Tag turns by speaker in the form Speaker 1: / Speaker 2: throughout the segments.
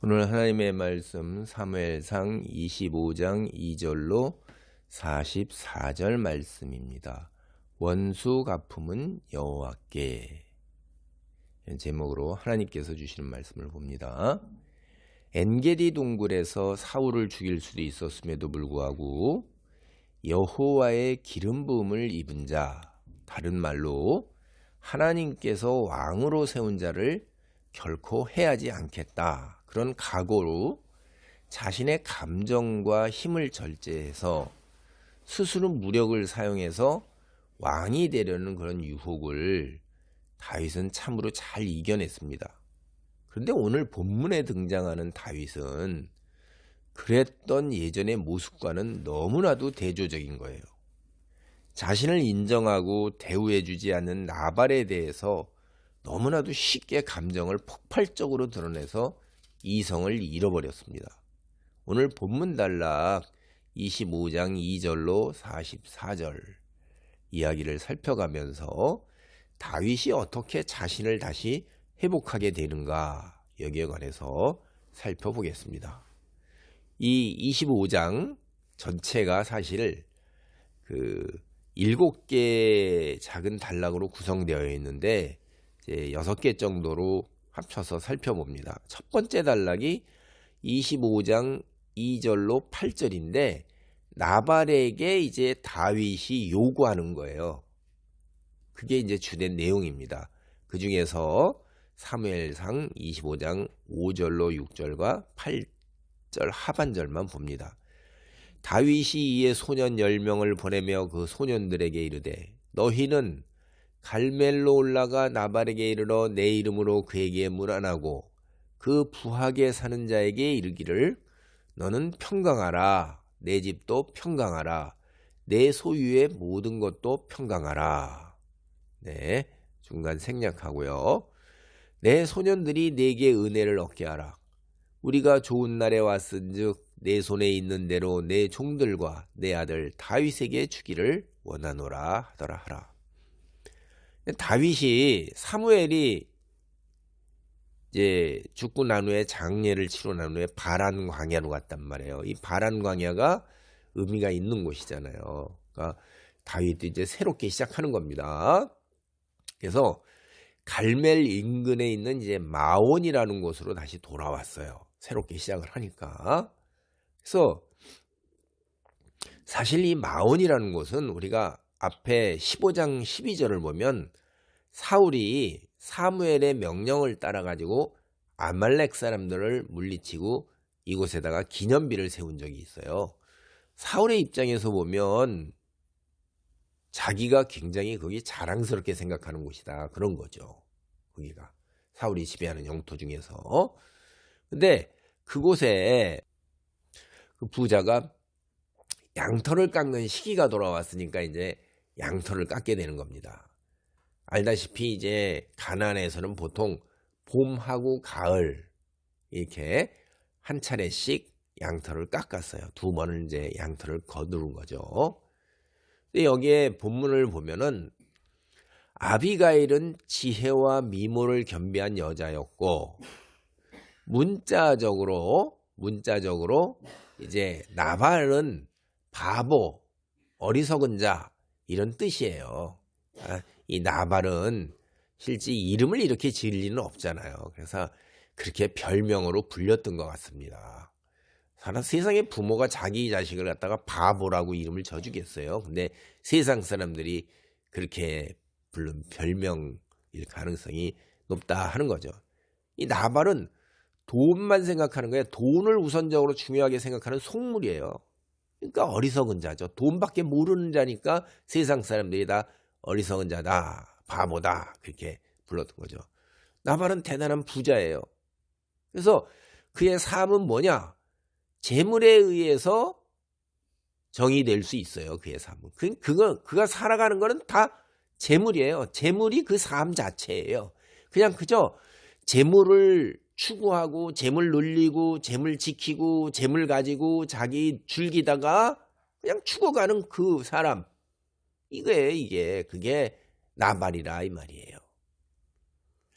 Speaker 1: 오늘 하나님의 말씀 사무엘상 25장 2절로 44절 말씀입니다. 원수 갚음은 여호와께. 제목으로 하나님께서 주시는 말씀을 봅니다. 엔게디 동굴에서 사울을 죽일 수도 있었음에도 불구하고 여호와의 기름 부음을 입은 자, 다른 말로 하나님께서 왕으로 세운 자를 결코 해하지 않겠다. 그런 각오로 자신의 감정과 힘을 절제해서 스스로 무력을 사용해서 왕이 되려는 그런 유혹을 다윗은 참으로 잘 이겨냈습니다. 그런데 오늘 본문에 등장하는 다윗은 그랬던 예전의 모습과는 너무나도 대조적인 거예요. 자신을 인정하고 대우해주지 않는 나발에 대해서 너무나도 쉽게 감정을 폭발적으로 드러내서 이성을 잃어버렸습니다. 오늘 본문 단락 25장 2절로 44절 이야기를 살펴가면서 다윗이 어떻게 자신을 다시 회복하게 되는가 여기에 관해서 살펴보겠습니다. 이 25장 전체가 사실 7개 작은 단락으로 구성되어 있는데 이제 6개 정도로 합쳐서 살펴봅니다. 첫 번째 단락이 25장 2절로 8절인데 나발에게 이제 다윗이 요구하는 거예요. 그게 이제 주된 내용입니다. 그 중에서 사무엘상 25장 5절로 6절과 8절 하반절만 봅니다. 다윗이 이에 소년 10명을 보내며 그 소년들에게 이르되 너희는 갈멜로 올라가 나발에게 이르러 내 이름으로 그에게 문안하고 그 부하게 사는 자에게 이르기를 너는 평강하라. 내 집도 평강하라. 내 소유의 모든 것도 평강하라. 네, 중간 생략하고요. 내 소년들이 내게 은혜를 얻게 하라. 우리가 좋은 날에 왔은즉 내 손에 있는 대로 내 종들과 내 아들 다윗에게 주기를 원하노라 하더라 하라. 다윗이 사무엘이 이제 죽고 난 후에 장례를 치르고 난 후에 바란 광야로 갔단 말이에요. 이 바란 광야가 의미가 있는 곳이잖아요. 그러니까 다윗도 이제 새롭게 시작하는 겁니다. 그래서 갈멜 인근에 있는 이제 마온이라는 곳으로 다시 돌아왔어요. 새롭게 시작을 하니까. 그래서 사실 이 마온이라는 곳은 우리가 앞에 15장 12절을 보면 사울이 사무엘의 명령을 따라가지고 아말렉 사람들을 물리치고 이곳에다가 기념비를 세운 적이 있어요. 사울의 입장에서 보면 자기가 굉장히 거기 자랑스럽게 생각하는 곳이다. 그런 거죠. 거기가 사울이 지배하는 영토 중에서. 근데 그곳에 그 부자가 양털을 깎는 시기가 돌아왔으니까 이제 양털을 깎게 되는 겁니다. 알다시피 이제 가나안에서는 보통 봄하고 가을 이렇게 한 차례씩 양털을 깎았어요. 2번을 이제 양털을 거두는 거죠. 근데 여기에 본문을 보면은 아비가일은 지혜와 미모를 겸비한 여자였고 문자적으로 이제 나발은 바보, 어리석은 자 이런 뜻이에요. 이 나발은 실제 이름을 이렇게 지을 리는 없잖아요. 그래서 그렇게 별명으로 불렸던 것 같습니다. 세상에 부모가 자기 자식을 갖다가 바보라고 이름을 져주겠어요. 근데 세상 사람들이 그렇게 부른 별명일 가능성이 높다 하는 거죠. 이 나발은 돈만 생각하는 거예요. 돈을 우선적으로 중요하게 생각하는 속물이에요. 그러니까 어리석은 자죠. 돈밖에 모르는 자니까 세상 사람들이 다 어리석은 자다, 바보다 그렇게 불렀던 거죠. 나발은 대단한 부자예요. 그래서 그의 삶은 뭐냐? 재물에 의해서 정의될 수 있어요. 그의 삶은. 그가 살아가는 거는 다 재물이에요. 재물이 그 삶 자체예요. 그저 재물을 추구하고 재물 놀리고 재물 지키고 재물 가지고 자기 즐기다가 그냥 죽어가는 그 사람. 이게 그게 나발이라 이 말이에요.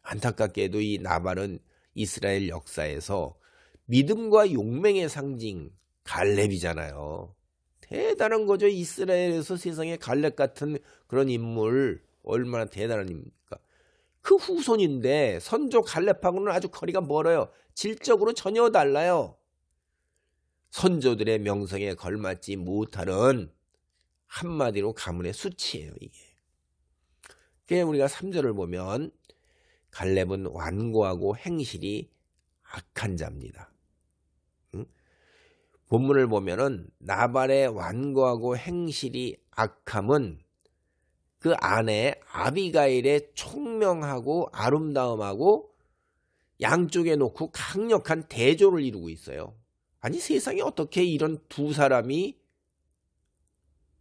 Speaker 1: 안타깝게도 이 나발은 이스라엘 역사에서 믿음과 용맹의 상징 갈렙이잖아요. 대단한 거죠. 이스라엘에서 세상에 갈렙 같은 그런 인물 얼마나 대단한 인물입니까? 그 후손인데 선조 갈렙하고는 아주 거리가 멀어요. 질적으로 전혀 달라요. 선조들의 명성에 걸맞지 못하는 한마디로 가문의 수치예요. 이게. 그래서 우리가 3절을 보면 갈렙은 완고하고 행실이 악한 자입니다. 본문을 보면은 나발의 완고하고 행실이 악함은 그 아내 아비가일의 총명하고 아름다움하고 양쪽에 놓고 강력한 대조를 이루고 있어요. 아니 세상에 어떻게 이런 두 사람이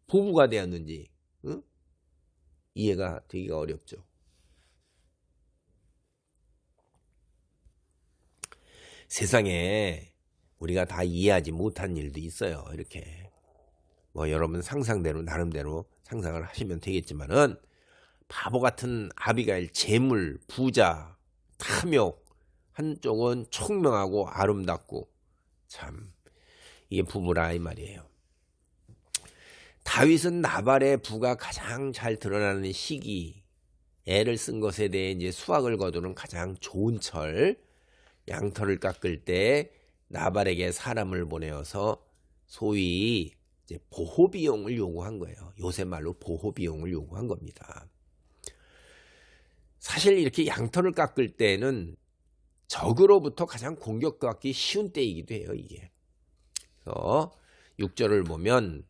Speaker 1: 부부가 되었는지 이해가 되기가 어렵죠. 세상에 우리가 다 이해하지 못한 일도 있어요. 이렇게 뭐 여러분 상상대로 나름대로 상상을 하시면 되겠지만은 바보 같은 아비가일 재물, 부자, 탐욕, 한쪽은 총명하고 아름답고 참 이게 부부라 이 말이에요. 다윗은 나발의 부가 가장 잘 드러나는 시기, 애를 쓴 것에 대해 이제 수확을 거두는 가장 좋은 철, 양털을 깎을 때 나발에게 사람을 보내어서 소위 이제 보호 비용을 요구한 거예요. 요새 말로 보호 비용을 요구한 겁니다. 사실 이렇게 양털을 깎을 때는 적으로부터 가장 공격받기 쉬운 때이기도 해요. 이게. 그래서 6절을 보면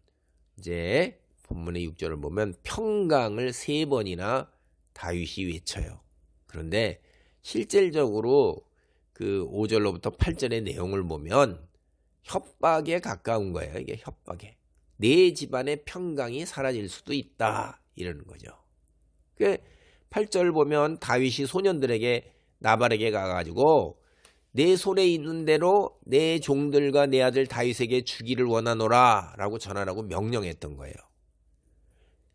Speaker 1: 이제 본문의 6절을 보면 평강을 3번이나 다윗이 외쳐요. 그런데 실질적으로 그 5절로부터 8절의 내용을 보면 협박에 가까운 거예요. 이게 협박에. 내 집안의 평강이 사라질 수도 있다. 이러는 거죠. 그 8절 보면 다윗이 소년들에게 나발에게 가가지고 내 손에 있는 대로 내 종들과 내 아들 다윗에게 주기를 원하노라 라고 전하라고 명령했던 거예요.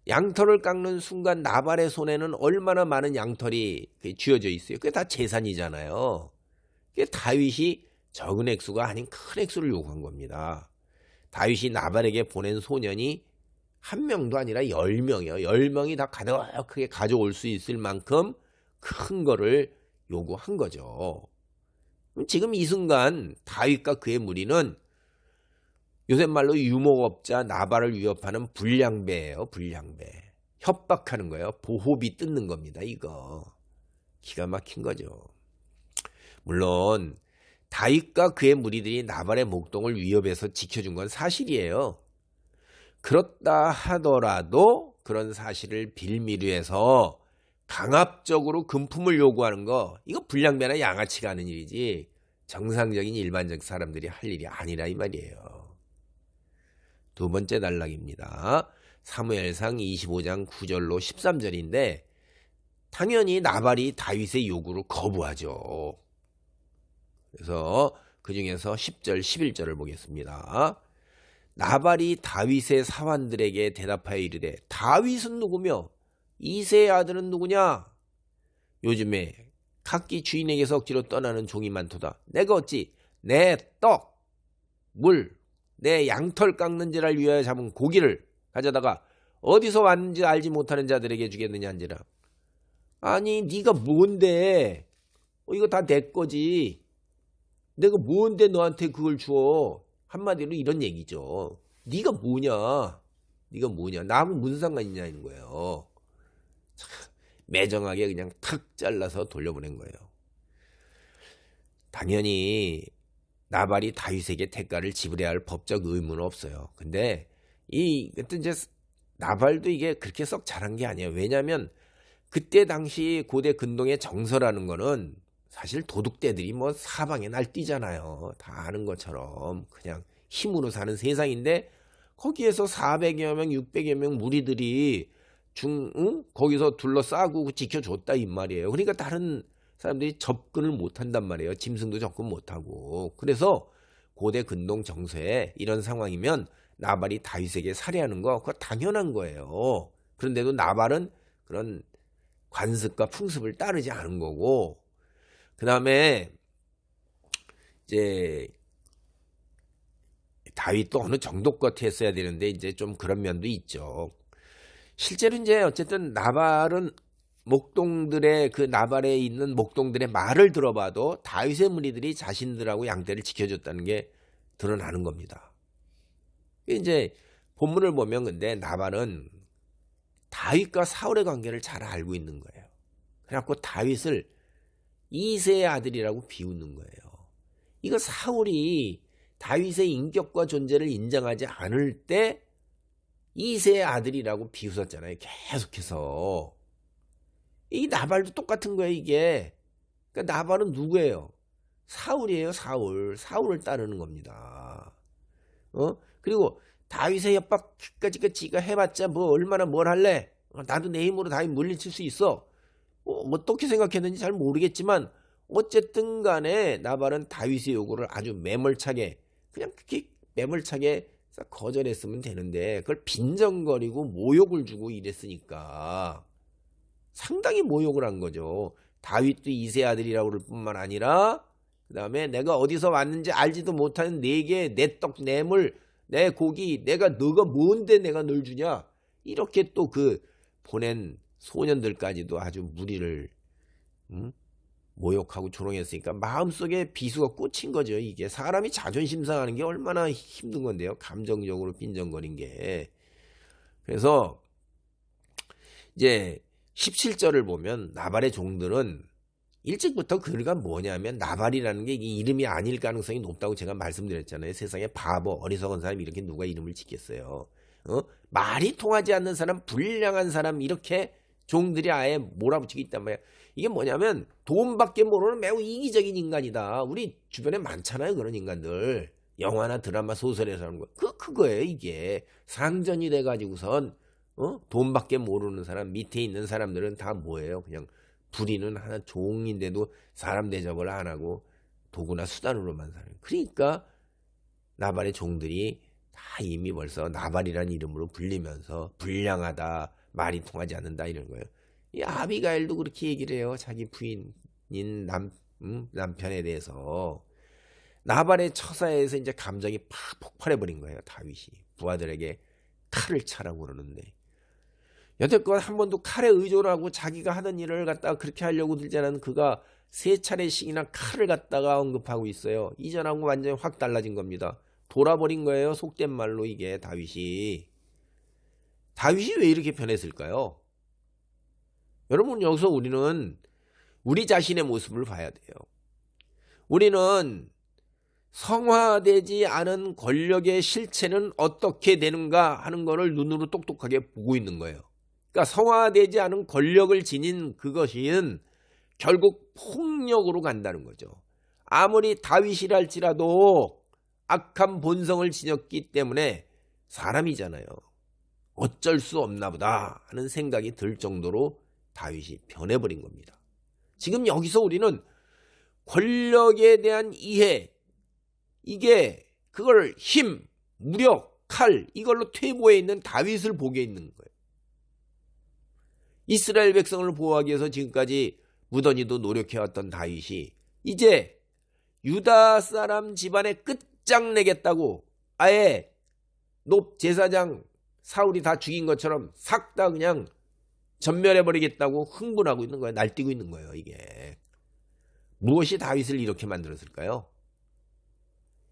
Speaker 1: 양털을 깎는 순간 나발의 손에는 얼마나 많은 양털이 쥐어져 있어요. 그게 다 재산이잖아요. 그게 다윗이 적은 액수가 아닌 큰 액수를 요구한 겁니다. 다윗이 나발에게 보낸 소년이 한 명도 아니라 10명이에요. 10명이 다 가득하게 가져올 수 있을 만큼 큰 거를 요구한 거죠. 지금 이 순간 다윗과 그의 무리는 요새 말로 유목업자 나발을 위협하는 불량배예요. 불량배. 협박하는 거예요. 보호비 뜯는 겁니다. 이거. 기가 막힌 거죠. 물론 다윗과 그의 무리들이 나발의 목동을 위협해서 지켜준 건 사실이에요. 그렇다 하더라도 그런 사실을 빌미로 해서 강압적으로 금품을 요구하는 거 이거 불량배나 양아치가 하는 일이지 정상적인 일반적 사람들이 할 일이 아니라 이 말이에요. 두 번째 단락입니다. 사무엘상 25장 9절로 13절인데 당연히 나발이 다윗의 요구를 거부하죠. 그래서 그 중에서 10절 11절을 보겠습니다. 나발이 다윗의 사환들에게 대답하여 이르되 다윗은 누구며 이새의 아들은 누구냐? 요즘에 각기 주인에게서 억지로 떠나는 종이 많도다. 내가 어찌 내 떡, 물, 내 양털 깎는 지를 위하여 잡은 고기를 가져다가 어디서 왔는지 알지 못하는 자들에게 주겠느냐 한지라. 아니 네가 뭔데? 이거 다 내 거지. 내가 뭔데 너한테 그걸 주어? 한마디로 이런 얘기죠. 네가 뭐냐? 네가 뭐냐? 나하고 무슨 상관이 있냐는 거예요. 참, 매정하게 그냥 탁 잘라서 돌려보낸 거예요. 당연히 나발이 다윗에게 대가를 지불해야 할 법적 의무는 없어요. 근데 그때 이제 나발도 이게 그렇게 썩 잘한 게 아니에요. 왜냐하면 그때 당시 고대 근동의 정서라는 거는 사실 도둑떼들이 뭐 사방에 날뛰잖아요. 다 아는 것처럼 그냥 힘으로 사는 세상인데 거기에서 400여 명, 600여 명 무리들이 거기서 둘러싸고 지켜줬다 이 말이에요. 그러니까 다른 사람들이 접근을 못한단 말이에요. 짐승도 접근 못하고. 그래서 고대 근동 정서에 이런 상황이면 나발이 다윗에게 살해하는 거 그거 당연한 거예요. 그런데도 나발은 그런 관습과 풍습을 따르지 않은 거고 그 다음에 이제 다윗도 어느 정도껏 했어야 되는데 이제 좀 그런 면도 있죠. 실제로 이제 어쨌든 나발은 목동들의 그 나발에 있는 목동들의 말을 들어봐도 다윗의 무리들이 자신들하고 양떼를 지켜줬다는 게 드러나는 겁니다. 이제 본문을 보면 근데 나발은 다윗과 사울의 관계를 잘 알고 있는 거예요. 그래갖고 다윗을 이새의 아들이라고 비웃는 거예요. 이거 사울이 다윗의 인격과 존재를 인정하지 않을 때 이새의 아들이라고 비웃었잖아요. 계속해서. 이 나발도 똑같은 거예요, 이게. 그러니까 나발은 누구예요? 사울이에요, 사울. 사울을 따르는 겁니다. 그리고 다윗의 협박까지 지가 해봤자 뭐 얼마나 뭘 할래? 나도 내 힘으로 다윗 물리칠 수 있어. 어떻게 생각했는지 잘 모르겠지만 어쨌든 간에 나발은 다윗의 요구를 아주 매몰차게 그냥 그렇게 매몰차게 거절했으면 되는데 그걸 빈정거리고 모욕을 주고 이랬으니까 상당히 모욕을 한 거죠. 다윗도 이새 아들이라고 그럴 뿐만 아니라 그 다음에 내가 어디서 왔는지 알지도 못하는 내게 내 떡, 내 물, 내 고기, 너가 뭔데 내가 널 주냐? 이렇게 또 그 보낸 소년들까지도 아주 무리를 모욕하고 조롱했으니까 마음속에 비수가 꽂힌 거죠. 이게 사람이 자존심 상하는 게 얼마나 힘든 건데요. 감정적으로 빈정거린 게. 그래서 이제 17절을 보면 나발의 종들은 일찍부터 그가 뭐냐면 나발이라는 게 이름이 아닐 가능성이 높다고 제가 말씀드렸잖아요. 세상에 바보 어리석은 사람 이렇게 누가 이름을 짓겠어요. 말이 통하지 않는 사람, 불량한 사람 이렇게 종들이 아예 몰아붙이고 있단 말이야. 이게 뭐냐면 돈밖에 모르는 매우 이기적인 인간이다. 우리 주변에 많잖아요. 그런 인간들. 영화나 드라마 소설에서 하는 거. 그거예요. 이게 상전이 돼가지고선 돈밖에 모르는 사람 밑에 있는 사람들은 다 뭐예요? 그냥 부리는 하나 종인데도 사람 대접을 안 하고 도구나 수단으로만 사는. 그러니까 나발의 종들이 다 이미 벌써 나발이라는 이름으로 불리면서 불량하다, 말이 통하지 않는다 이런 거예요. 이 아비가일도 그렇게 얘기를 해요. 자기 부인인 남편에 대해서. 나발의 처사에서 이제 감정이 팍 폭발해버린 거예요. 다윗이 부하들에게 칼을 차라고 그러는데 여태껏 한 번도 칼에 의존을 하고 자기가 하던 일을 갖다가 그렇게 하려고 들지 않은 그가 3차례씩이나 칼을 갖다가 언급하고 있어요. 이전하고 완전히 확 달라진 겁니다. 돌아버린 거예요. 속된 말로 이게 다윗이 왜 이렇게 변했을까요? 여러분 여기서 우리는 우리 자신의 모습을 봐야 돼요. 우리는 성화되지 않은 권력의 실체는 어떻게 되는가 하는 것을 눈으로 똑똑하게 보고 있는 거예요. 그러니까 성화되지 않은 권력을 지닌 그것은 결국 폭력으로 간다는 거죠. 아무리 다윗이랄지라도 악한 본성을 지녔기 때문에 사람이잖아요. 어쩔 수 없나 보다 하는 생각이 들 정도로 다윗이 변해버린 겁니다. 지금 여기서 우리는 권력에 대한 이해, 이게 그걸 힘, 무력, 칼 이걸로 퇴보해 있는 다윗을 보게 있는 거예요. 이스라엘 백성을 보호하기 위해서 지금까지 무던히도 노력해왔던 다윗이 이제 유다 사람 집안에 끝장내겠다고 아예 높 제사장 사울이 다 죽인 것처럼 싹 다 그냥 전멸해버리겠다고 흥분하고 있는 거예요. 날뛰고 있는 거예요. 이게 무엇이 다윗을 이렇게 만들었을까요?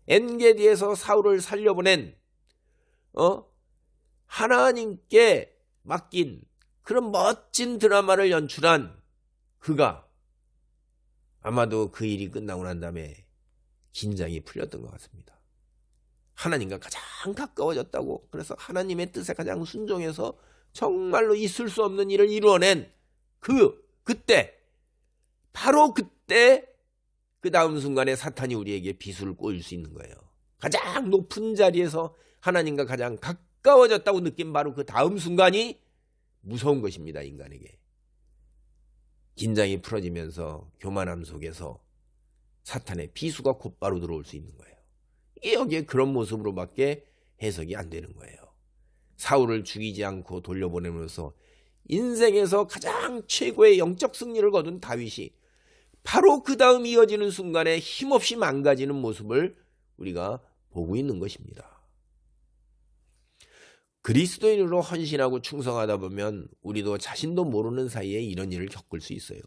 Speaker 1: 엔게디에서 사울을 살려보낸 하나님께 맡긴 그런 멋진 드라마를 연출한 그가 아마도 그 일이 끝나고 난 다음에 긴장이 풀렸던 것 같습니다. 하나님과 가장 가까워졌다고, 그래서 하나님의 뜻에 가장 순종해서 정말로 있을 수 없는 일을 이루어낸 그때 바로 그때 그 다음 순간에 사탄이 우리에게 비수를 꼬일 수 있는 거예요. 가장 높은 자리에서 하나님과 가장 가까워졌다고 느낀 바로 그 다음 순간이 무서운 것입니다. 인간에게. 긴장이 풀어지면서 교만함 속에서 사탄의 비수가 곧바로 들어올 수 있는 거예요. 이게 여기에 그런 모습으로밖에 해석이 안 되는 거예요. 사울을 죽이지 않고 돌려보내면서 인생에서 가장 최고의 영적 승리를 거둔 다윗이 바로 그 다음 이어지는 순간에 힘없이 망가지는 모습을 우리가 보고 있는 것입니다. 그리스도인으로 헌신하고 충성하다 보면 우리도 자신도 모르는 사이에 이런 일을 겪을 수 있어요.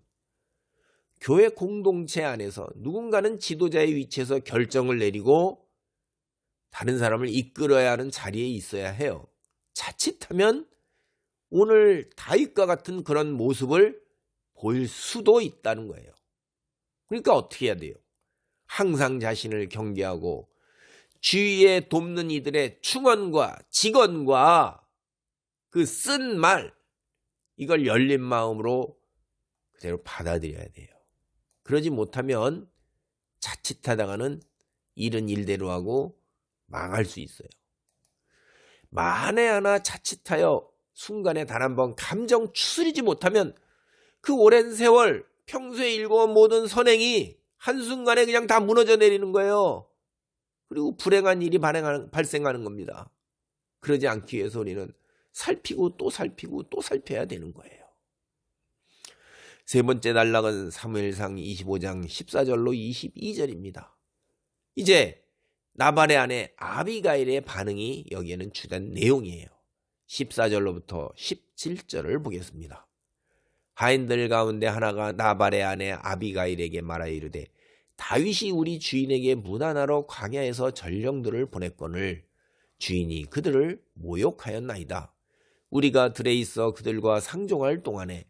Speaker 1: 교회 공동체 안에서 누군가는 지도자의 위치에서 결정을 내리고 다른 사람을 이끌어야 하는 자리에 있어야 해요. 자칫하면 오늘 다윗과 같은 그런 모습을 보일 수도 있다는 거예요. 그러니까 어떻게 해야 돼요? 항상 자신을 경계하고 주위에 돕는 이들의 충언과 직언과 그 쓴 말, 이걸 열린 마음으로 그대로 받아들여야 돼요. 그러지 못하면 자칫하다가는 일은 일대로 하고 망할 수 있어요. 만에 하나 자칫하여 순간에 단 한 번 감정 추스리지 못하면 그 오랜 세월 평소에 일궈온 모든 선행이 한순간에 그냥 다 무너져 내리는 거예요. 그리고 불행한 일이 발생하는 겁니다. 그러지 않기 위해서 우리는 살피고 또 살피고 또 살펴야 되는 거예요. 세 번째 단락은 사무엘상 25장 14절로 22절입니다. 이제 나발의 아내 아비가일의 반응이 여기에는 주된 내용이에요. 14절로부터 17절을 보겠습니다. 하인들 가운데 하나가 나발의 아내 아비가일에게 말하여 이르되 다윗이 우리 주인에게 문하나로 광야에서 전령들을 보냈거늘 주인이 그들을 모욕하였나이다. 우리가 들에 있어 그들과 상종할 동안에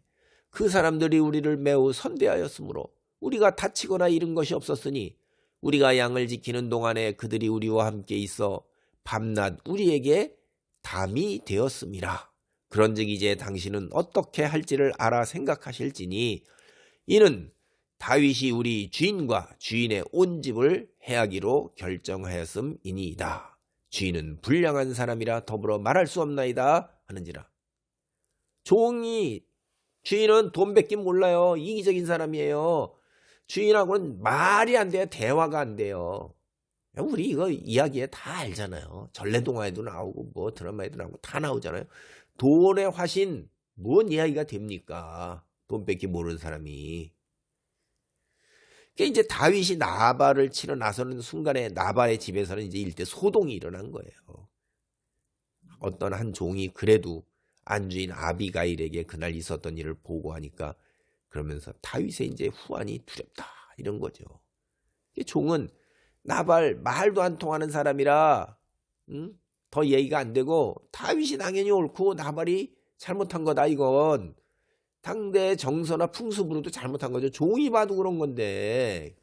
Speaker 1: 그 사람들이 우리를 매우 선대하였으므로 우리가 다치거나 잃은 것이 없었으니 우리가 양을 지키는 동안에 그들이 우리와 함께 있어 밤낮 우리에게 담이 되었음이라. 그런즉 이제 당신은 어떻게 할지를 알아 생각하실지니 이는 다윗이 우리 주인과 주인의 온 집을 해하기로 결정하였음이니이다. 주인은 불량한 사람이라 더불어 말할 수 없나이다 하는지라. 종이 주인은 돈 뺏기 몰라요. 이기적인 사람이에요. 주인하고는 말이 안 돼요. 대화가 안 돼요. 우리 이거 이야기에 다 알잖아요. 전래동화에도 나오고 뭐 드라마에도 나오고 다 나오잖아요. 돈의 화신 뭔 이야기가 됩니까? 돈 뺏기 모르는 사람이. 그러니까 이제 다윗이 나발을 치러 나서는 순간에 나발의 집에서는 이제 일대 소동이 일어난 거예요. 어떤 한 종이 그래도 안주인 아비가일에게 그날 있었던 일을 보고하니까 그러면서 다윗의 이제 후환이 두렵다 이런 거죠. 종은 나발 말도 안 통하는 사람이라 더 얘기가 안 되고 다윗이 당연히 옳고 나발이 잘못한 거다 이건. 당대 정서나 풍습으로도 잘못한 거죠. 종이 봐도 그런 건데.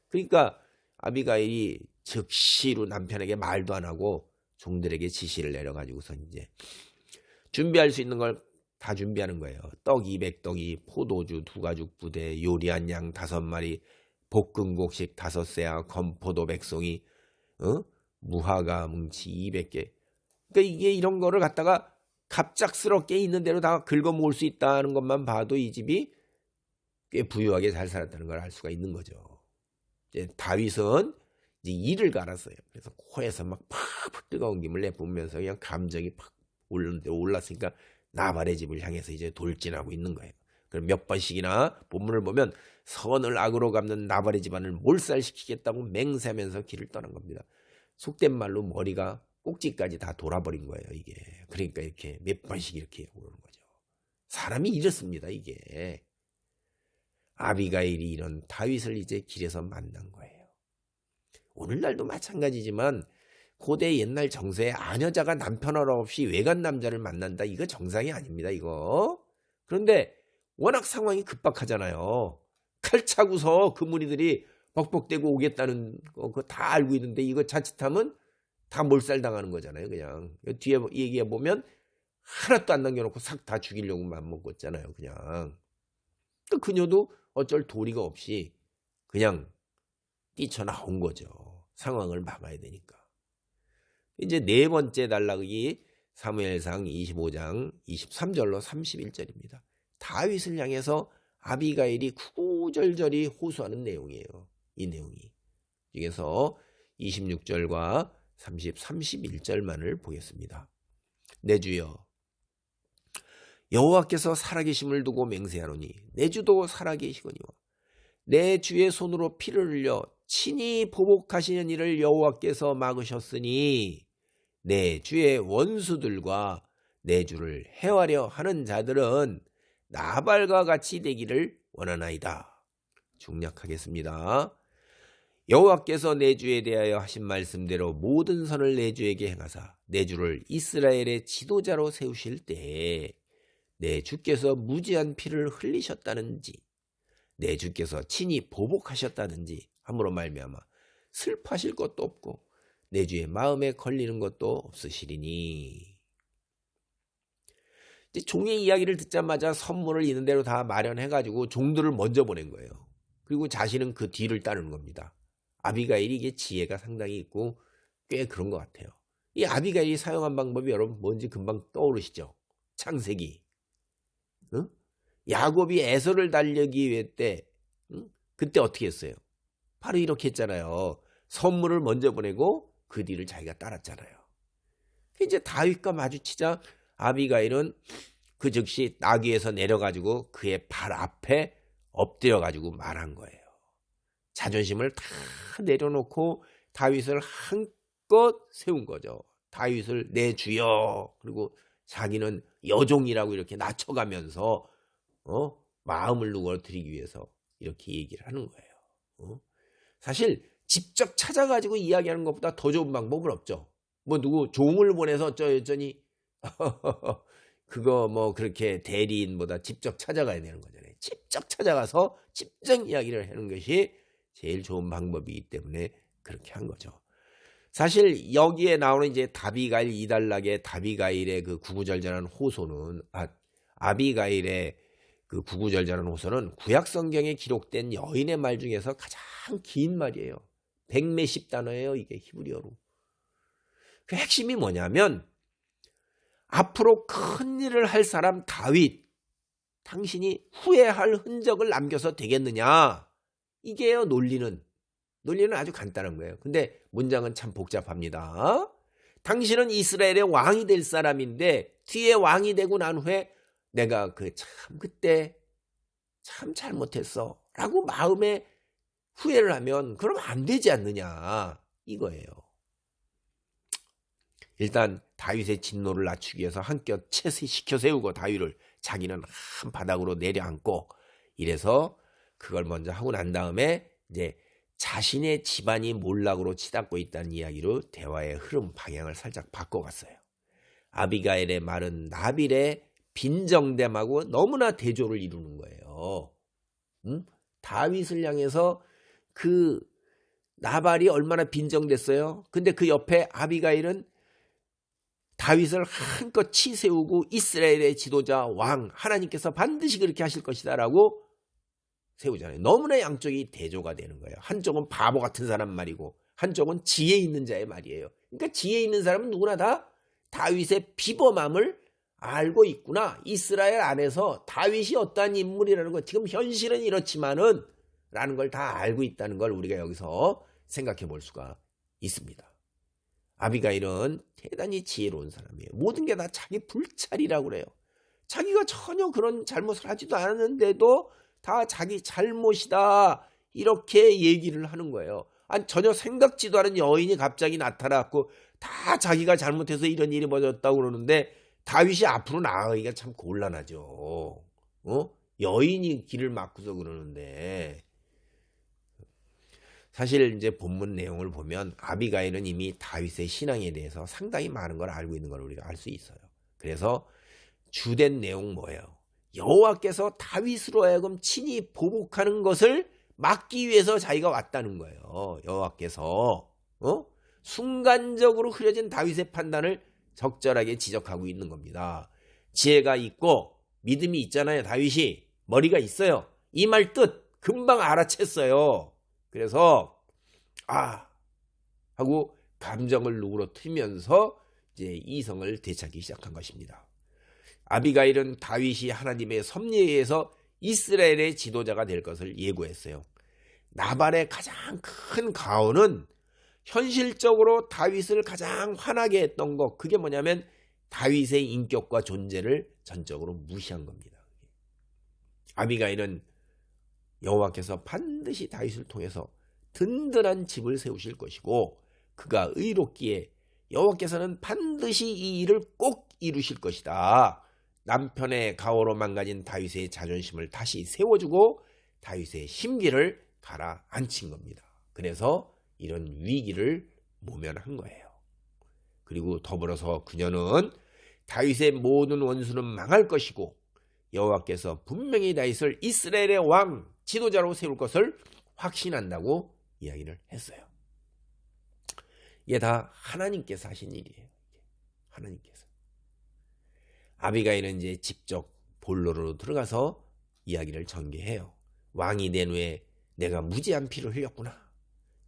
Speaker 1: 그러니까 아비가일이 즉시로 남편에게 말도 안 하고 종들에게 지시를 내려가지고서 이제 준비할 수 있는 걸 다 준비하는 거예요. 떡 200덩이, 포도주 2가죽 부대, 요리한 양 5마리, 볶음곡식 5세야, 건포도 100송이, 무화과 뭉치 200개. 그러니까 이게 이런 거를 갖다가 갑작스럽게 있는 대로 다 긁어 모을 수 있다는 것만 봐도 이 집이 꽤 부유하게 잘 살았다는 걸 알 수가 있는 거죠. 이제 다윗은 이제 이를 갈았어요. 그래서 코에서 막 팍팍 뜨거운 김을 내뿜으면서 그냥 감정이 팍 올랐으니까 나발의 집을 향해서 이제 돌진하고 있는 거예요. 그럼 몇 번씩이나 본문을 보면 선을 악으로 갚는 나발의 집안을 몰살시키겠다고 맹세하면서 길을 떠난 겁니다. 속된 말로 머리가 꼭지까지 다 돌아버린 거예요, 이게. 그러니까 이렇게 몇 번씩 이렇게 오르는 거죠. 사람이 이렇습니다, 이게. 아비가일이 이런 다윗을 이제 길에서 만난 거예요. 오늘날도 마찬가지지만 고대 옛날 정서에 아녀자가 남편 허락 없이 외간 남자를 만난다. 이거 정상이 아닙니다, 이거. 그런데 워낙 상황이 급박하잖아요. 칼 차고서 그 무리들이 벅벅대고 오겠다는 거 그거 다 알고 있는데 이거 자칫하면 다 몰살당하는 거잖아요. 그냥 뒤에 얘기해 보면 하나도 안 남겨놓고 싹 다 죽이려고 맘먹었잖아요. 그냥 그녀도 어쩔 도리가 없이 그냥 뛰쳐나온 거죠. 상황을 막아야 되니까. 이제 네 번째 단락이 사무엘상 25장 23절로 31절입니다. 다윗을 향해서 아비가일이 구구절절히 호소하는 내용이에요. 이 내용이. 여기서 26절과 31절만을 보겠습니다. 내 주여 여호와께서 살아계심을 두고 맹세하노니 내 주도 살아계시거니와 내 주의 손으로 피를 흘려 친히 보복하시는 일을 여호와께서 막으셨으니 내 주의 원수들과 내 주를 해하려 하는 자들은 나발과 같이 되기를 원하나이다. 중략하겠습니다. 여호와께서 내 주에 대하여 하신 말씀대로 모든 선을 내 주에게 행하사 내 주를 이스라엘의 지도자로 세우실 때에 내 주께서 무지한 피를 흘리셨다는지 내 주께서 친히 보복하셨다는지 함으로 말미암아 슬퍼하실 것도 없고 내 주의 마음에 걸리는 것도 없으시리니. 이제 종의 이야기를 듣자마자 선물을 있는 대로 다 마련해가지고 종들을 먼저 보낸 거예요. 그리고 자신은 그 뒤를 따르는 겁니다. 아비가일이 이게 지혜가 상당히 있고 꽤 그런 것 같아요. 이 아비가일이 사용한 방법이 여러분 뭔지 금방 떠오르시죠? 창세기. 응? 야곱이 에서를 달려기 위해 그때 어떻게 했어요? 바로 이렇게 했잖아요. 선물을 먼저 보내고 그 뒤를 자기가 따랐잖아요. 이제 다윗과 마주치자 아비가일은 그 즉시 나귀에서 내려가지고 그의 발 앞에 엎드려가지고 말한 거예요. 자존심을 다 내려놓고 다윗을 한껏 세운 거죠. 다윗을 내 주여. 그리고 자기는 여종이라고 이렇게 낮춰가면서 마음을 누그러뜨리기 위해서 이렇게 얘기를 하는 거예요. 사실 직접 찾아가지고 이야기하는 것보다 더 좋은 방법은 없죠. 뭐 누구 종을 보내서 어쩌니 그거 뭐 그렇게 대리인보다 직접 찾아가야 되는 거잖아요. 직접 찾아가서 직접 이야기를 하는 것이 제일 좋은 방법이기 때문에 그렇게 한 거죠. 사실 여기에 나오는 이제 다비가일 이달락의 다비가일의 그 구구절절한 호소는 아비가일의 그 구구절절한 호소는 구약 성경에 기록된 여인의 말 중에서 가장 긴 말이에요. 100몇십 단어예요. 이게 히브리어로. 그 핵심이 뭐냐면 앞으로 큰 일을 할 사람 다윗, 당신이 후회할 흔적을 남겨서 되겠느냐? 이게요 논리는 아주 간단한 거예요. 근데 문장은 참 복잡합니다. 당신은 이스라엘의 왕이 될 사람인데 뒤에 왕이 되고 난 후에 내가 그때 참 잘못했어 라고 마음에 후회를 하면 그럼 안 되지 않느냐 이거예요. 일단 다윗의 진노를 낮추기 위해서 한껏 채시켜 세우고 다윗을 자기는 한 바닥으로 내려앉고 이래서 그걸 먼저 하고 난 다음에 이제 자신의 집안이 몰락으로 치닫고 있다는 이야기로 대화의 흐름 방향을 살짝 바꿔갔어요. 아비가일의 말은 나빌의 빈정됨하고 너무나 대조를 이루는 거예요. 다윗을 향해서 그 나발이 얼마나 빈정됐어요. 근데 그 옆에 아비가일은 다윗을 한껏 치세우고 이스라엘의 지도자 왕 하나님께서 반드시 그렇게 하실 것이다 라고 세우잖아요. 너무나 양쪽이 대조가 되는 거예요. 한쪽은 바보 같은 사람 말이고 한쪽은 지혜 있는 자의 말이에요. 그러니까 지혜 있는 사람은 누구나 다 다윗의 비범함을 알고 있구나. 이스라엘 안에서 다윗이 어떠한 인물이라는 거 지금 현실은 이렇지만은 라는 걸 다 알고 있다는 걸 우리가 여기서 생각해 볼 수가 있습니다. 아비가일은 대단히 지혜로운 사람이에요. 모든 게 다 자기 불찰이라고 그래요. 자기가 전혀 그런 잘못을 하지도 않았는데도 다 자기 잘못이다 이렇게 얘기를 하는 거예요. 아니 전혀 생각지도 않은 여인이 갑자기 나타났고 다 자기가 잘못해서 이런 일이 벌어졌다고 그러는데 다윗이 앞으로 나아가기가 참 곤란하죠. 여인이 길을 막고서 그러는데 사실 이제 본문 내용을 보면 아비가일은 이미 다윗의 신앙에 대해서 상당히 많은 걸 알고 있는 걸 우리가 알 수 있어요. 그래서 주된 내용 뭐예요? 여호와께서 다윗으로 하여금 친히 보복하는 것을 막기 위해서 자기가 왔다는 거예요. 여호와께서 순간적으로 흐려진 다윗의 판단을 적절하게 지적하고 있는 겁니다. 지혜가 있고 믿음이 있잖아요. 다윗이 머리가 있어요. 이 말 뜻 금방 알아챘어요. 그래서 하고 감정을 누그러뜨리면서 이제 이성을 되찾기 시작한 것입니다. 아비가일은 다윗이 하나님의 섭리에 의해서 이스라엘의 지도자가 될 것을 예고했어요. 나발의 가장 큰 가언은 현실적으로 다윗을 가장 화나게 했던 것, 그게 뭐냐면 다윗의 인격과 존재를 전적으로 무시한 겁니다. 아비가일은 여호와께서 반드시 다윗을 통해서 든든한 집을 세우실 것이고 그가 의롭기에 여호와께서는 반드시 이 일을 꼭 이루실 것이다. 남편의 가호로 망가진 다윗의 자존심을 다시 세워주고 다윗의 심기를 가라앉힌 겁니다. 그래서 이런 위기를 모면한 거예요. 그리고 더불어서 그녀는 다윗의 모든 원수는 망할 것이고 여호와께서 분명히 다윗을 이스라엘의 왕 지도자로 세울 것을 확신한다고 이야기를 했어요. 이게 다 하나님께서 하신 일이에요. 하나님께서. 아비가일은 이제 직접 본론으로 들어가서 이야기를 전개해요. 왕이 된 후에 내가 무지한 피를 흘렸구나.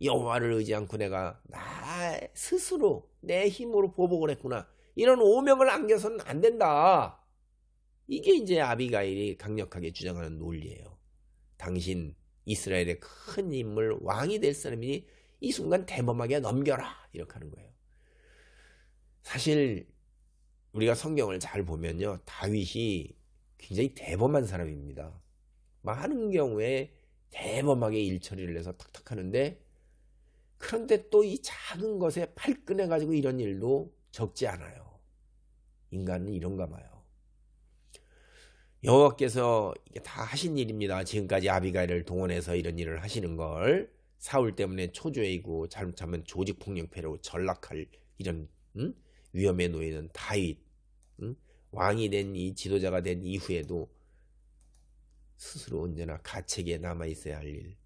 Speaker 1: 여호와를 의지 않고 내가 나 스스로 내 힘으로 보복을 했구나. 이런 오명을 안겨서는 안 된다. 이게 이제 아비가일이 강력하게 주장하는 논리예요. 당신 이스라엘의 큰 인물 왕이 될 사람이니 이 순간 대범하게 넘겨라. 이렇게 하는 거예요. 사실 우리가 성경을 잘 보면요. 다윗이 굉장히 대범한 사람입니다. 많은 경우에 대범하게 일처리를 해서 탁탁 하는데 그런데 또 이 작은 것에 팔끈해가지고 이런 일도 적지 않아요. 인간은 이런가 봐요. 여호와께서 이게 다 하신 일입니다. 지금까지 아비가일을 동원해서 이런 일을 하시는 걸 사울 때문에 초조해이고 잘못하면 조직폭력배로 전락할 이런 위험에 놓이는 다윗 왕이 된 이 지도자가 된 이후에도 스스로 언제나 가책에 남아있어야 할 일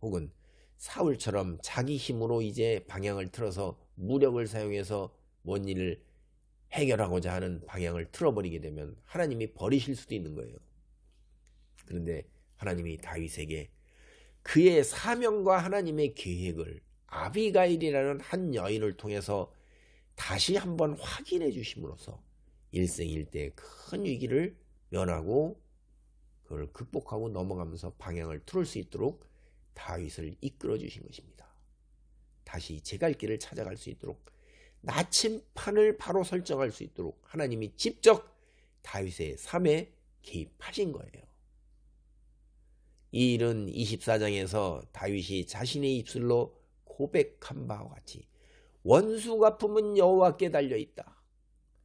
Speaker 1: 혹은 사울처럼 자기 힘으로 이제 방향을 틀어서 무력을 사용해서 뭔 일을 해결하고자 하는 방향을 틀어버리게 되면 하나님이 버리실 수도 있는 거예요. 그런데 하나님이 다윗에게 그의 사명과 하나님의 계획을 아비가일이라는 한 여인을 통해서 다시 한번 확인해 주심으로써 일생일대의 큰 위기를 면하고 그걸 극복하고 넘어가면서 방향을 틀을 수 있도록 다윗을 이끌어 주신 것입니다. 다시 제갈 길을 찾아갈 수 있도록 나침판을 바로 설정할 수 있도록 하나님이 직접 다윗의 삶에 개입하신 거예요. 이 일은 24장에서 다윗이 자신의 입술로 고백한 바와 같이 원수가 품은 여호와께 달려있다.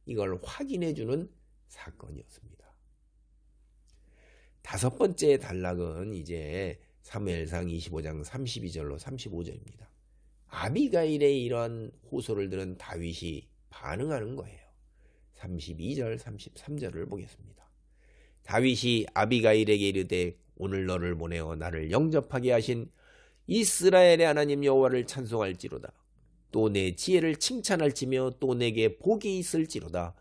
Speaker 1: 이걸 확인해주는 사건이었습니다. 다섯 번째 단락은 이제 사무엘상 25장 32절로 35절입니다. 아비가일의 이러한 호소를 들은 다윗이 반응하는 거예요. 32절 33절을 보겠습니다. 다윗이 아비가일에게 이르되 오늘 너를 보내어 나를 영접하게 하신 이스라엘의 하나님 여호와를 찬송할지로다. 또 내 지혜를 칭찬할지며 또 내게 복이 있을지로다.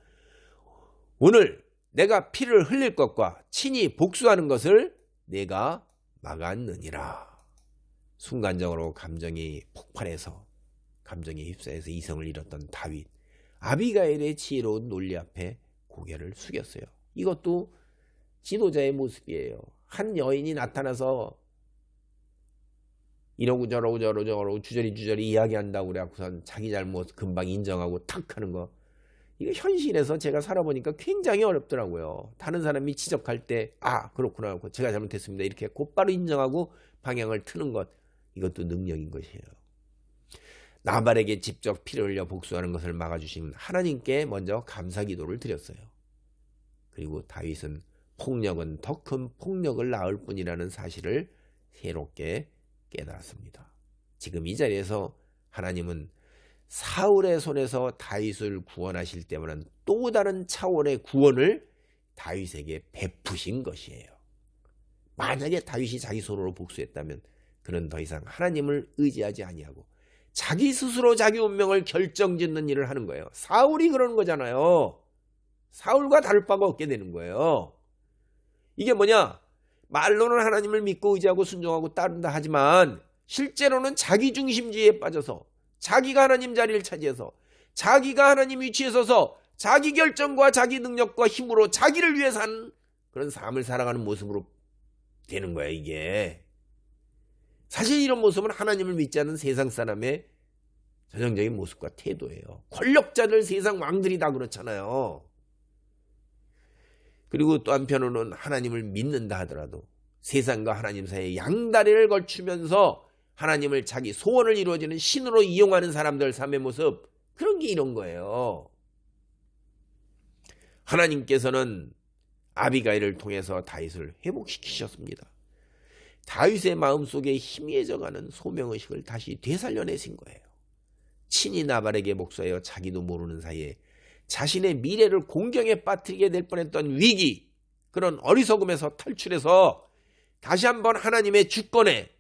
Speaker 1: 오늘 내가 피를 흘릴 것과 친히 복수하는 것을 내가 막았느니라. 순간적으로 감정이 폭발해서 감정에 휩싸여서 이성을 잃었던 다윗, 아비가일의 지혜로운 논리 앞에 고개를 숙였어요. 이것도 지도자의 모습이에요. 한 여인이 나타나서 이러고 저러고 주저리 이야기한다고 그래갖고선 자기 잘못 금방 인정하고 탁 하는 거, 이거 현실에서 제가 살아보니까 굉장히 어렵더라고요. 다른 사람이 지적할 때 그렇구나, 제가 잘못했습니다 이렇게 곧바로 인정하고 방향을 트는 것, 이것도 능력인 것이에요. 나발에게 직접 피를 흘려 복수하는 것을 막아주신 하나님께 먼저 감사기도를 드렸어요. 그리고 다윗은 폭력은 더 큰 폭력을 낳을 뿐이라는 사실을 새롭게 깨달았습니다. 지금 이 자리에서 하나님은 사울의 손에서 다윗을 구원하실 때와는 또 다른 차원의 구원을 다윗에게 베푸신 것이에요. 만약에 다윗이 자기 손으로 복수했다면 그는 더 이상 하나님을 의지하지 아니하고 자기 스스로 자기 운명을 결정짓는 일을 하는 거예요. 사울이 그러는 거잖아요. 사울과 다를 바가 없게 되는 거예요. 이게 뭐냐? 말로는 하나님을 믿고 의지하고 순종하고 따른다 하지만 실제로는 자기중심주의에 빠져서 자기가 하나님 자리를 차지해서 자기가 하나님 위치에 서서 자기 결정과 자기 능력과 힘으로 자기를 위해 사는 그런 삶을 살아가는 모습으로 되는 거야. 이게 사실 이런 모습은 하나님을 믿지 않는 세상 사람의 전형적인 모습과 태도예요. 권력자들, 세상 왕들이 다 그렇잖아요. 그리고 또 한편으로는 하나님을 믿는다 하더라도 세상과 하나님 사이에 양다리를 걸치면서 하나님을 자기 소원을 이루어지는 신으로 이용하는 사람들 삶의 모습, 그런 게 이런 거예요. 하나님께서는 아비가일을 통해서 다윗을 회복시키셨습니다. 다윗의 마음속에 희미해져가는 소명의식을 다시 되살려내신 거예요. 친히 나발에게 복수하여 자기도 모르는 사이에 자신의 미래를 공경에 빠뜨리게 될 뻔했던 위기, 그런 어리석음에서 탈출해서 다시 한번 하나님의 주권에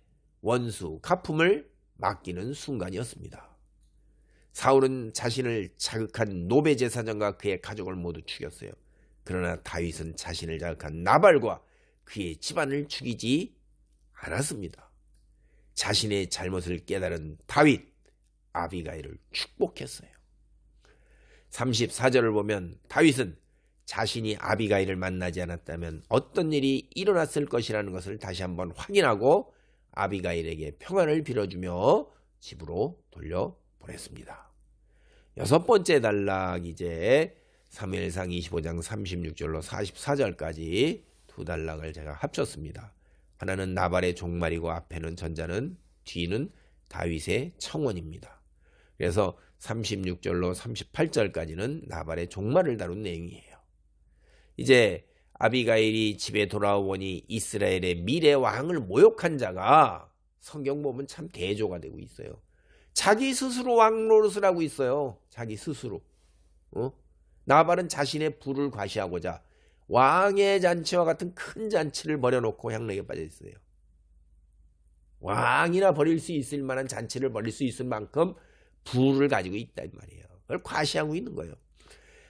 Speaker 1: 원수 가품을 맡기는 순간이었습니다. 사울은 자신을 자극한 노베 제사장과 그의 가족을 모두 죽였어요. 그러나 다윗은 자신을 자극한 나발과 그의 집안을 죽이지 않았습니다. 자신의 잘못을 깨달은 다윗, 아비가일을 축복했어요. 34절을 보면 다윗은 자신이 아비가일을 만나지 않았다면 어떤 일이 일어났을 것이라는 것을 다시 한번 확인하고 아비가일에게 평안을 빌어주며 집으로 돌려보냈습니다. 여섯 번째 단락, 이제 사무엘상 25장 36절로 44절까지 두 단락을 제가 합쳤습니다. 하나는 나발의 종말이고 앞에는 전자는, 뒤는 다윗의 청원입니다. 그래서 36절로 38절까지는 나발의 종말을 다룬 내용이에요. 이제 아비가일이 집에 돌아오니 이스라엘의 미래 왕을 모욕한 자가 성경 보면 참 대조가 되고 있어요. 자기 스스로 왕 노릇을 하고 있어요. 자기 스스로. 나발은 자신의 부를 과시하고자 왕의 잔치와 같은 큰 잔치를 벌여놓고 향락에 빠져 있어요. 왕이나 벌일 수 있을 만한 잔치를 벌일 수 있을 만큼 부를 가지고 있단 말이에요. 그걸 과시하고 있는 거예요.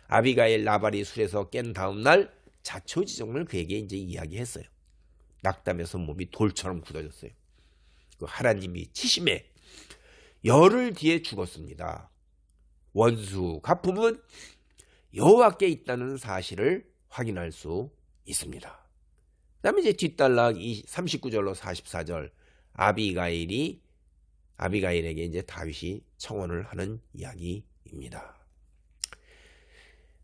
Speaker 1: 아비가일, 나발이 술에서 깬 다음 날 자초지종을 그에게 이제 이야기했어요. 낙담해서 몸이 돌처럼 굳어졌어요. 그 하나님이 치심에 열흘 뒤에 죽었습니다. 원수 가품은 여호와께 있다는 사실을 확인할 수 있습니다. 그 다음에 이제 뒷단락 39절로 44절, 아비가일에게 이제 다윗이 청혼을 하는 이야기입니다.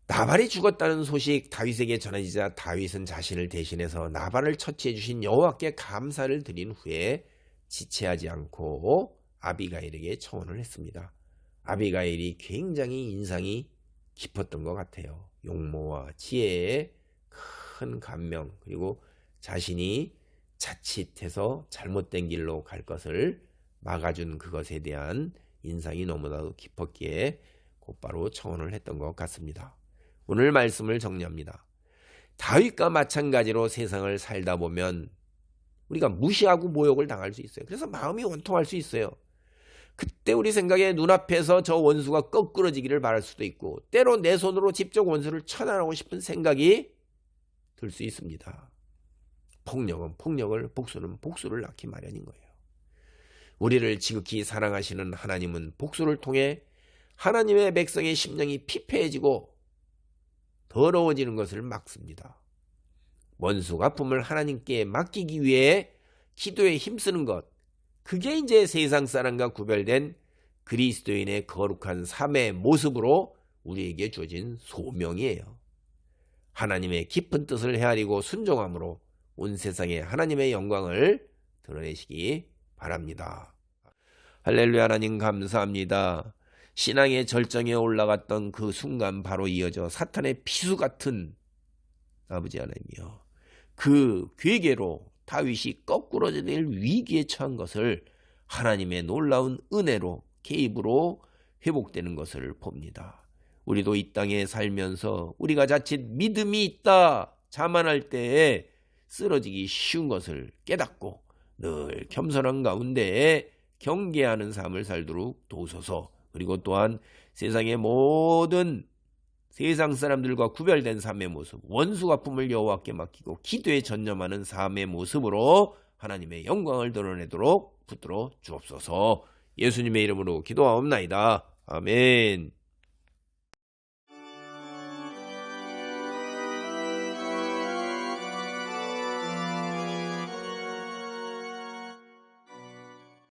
Speaker 1: 나발이 죽었다는 소식 다윗에게 전해지자 다윗은 자신을 대신해서 나발을 처치해 주신 여호와께 감사를 드린 후에 지체하지 않고 아비가일에게 청혼을 했습니다. 아비가일이 굉장히 인상이 깊었던 것 같아요. 용모와 지혜에 큰 감명, 그리고 자신이 자칫해서 잘못된 길로 갈 것을 막아준 그것에 대한 인상이 너무나도 깊었기에 곧바로 청혼을 했던 것 같습니다. 오늘 말씀을 정리합니다. 다윗과 마찬가지로 세상을 살다 보면 우리가 무시하고 모욕을 당할 수 있어요. 그래서 마음이 원통할 수 있어요. 그때 우리 생각에 눈앞에서 저 원수가 거꾸러지기를 바랄 수도 있고, 때로 내 손으로 직접 원수를 처단하고 싶은 생각이 들 수 있습니다. 폭력은 폭력을, 복수는 복수를 낳기 마련인 거예요. 우리를 지극히 사랑하시는 하나님은 복수를 통해 하나님의 백성의 심령이 피폐해지고 더러워지는 것을 막습니다. 원수 가품을 하나님께 맡기기 위해 기도에 힘쓰는 것, 그게 이제 세상 사람과 구별된 그리스도인의 거룩한 삶의 모습으로 우리에게 주어진 소명이에요. 하나님의 깊은 뜻을 헤아리고 순종함으로 온 세상에 하나님의 영광을 드러내시기 바랍니다. 할렐루야. 하나님 감사합니다. 신앙의 절정에 올라갔던 그 순간 바로 이어져 사탄의 피수 같은 아버지 하나님이여, 그 괴계로 다윗이 거꾸러질 위기에 처한 것을 하나님의 놀라운 은혜로, 개입으로 회복되는 것을 봅니다. 우리도 이 땅에 살면서 우리가 자칫 믿음이 있다 자만할 때에 쓰러지기 쉬운 것을 깨닫고 늘 겸손한 가운데 경계하는 삶을 살도록 도우소서. 그리고 또한 세상의 모든 세상 사람들과 구별된 삶의 모습, 원수 가품을 여호와께 맡기고 기도에 전념하는 삶의 모습으로 하나님의 영광을 드러내도록 붙들어 주옵소서. 예수님의 이름으로 기도하옵나이다. 아멘.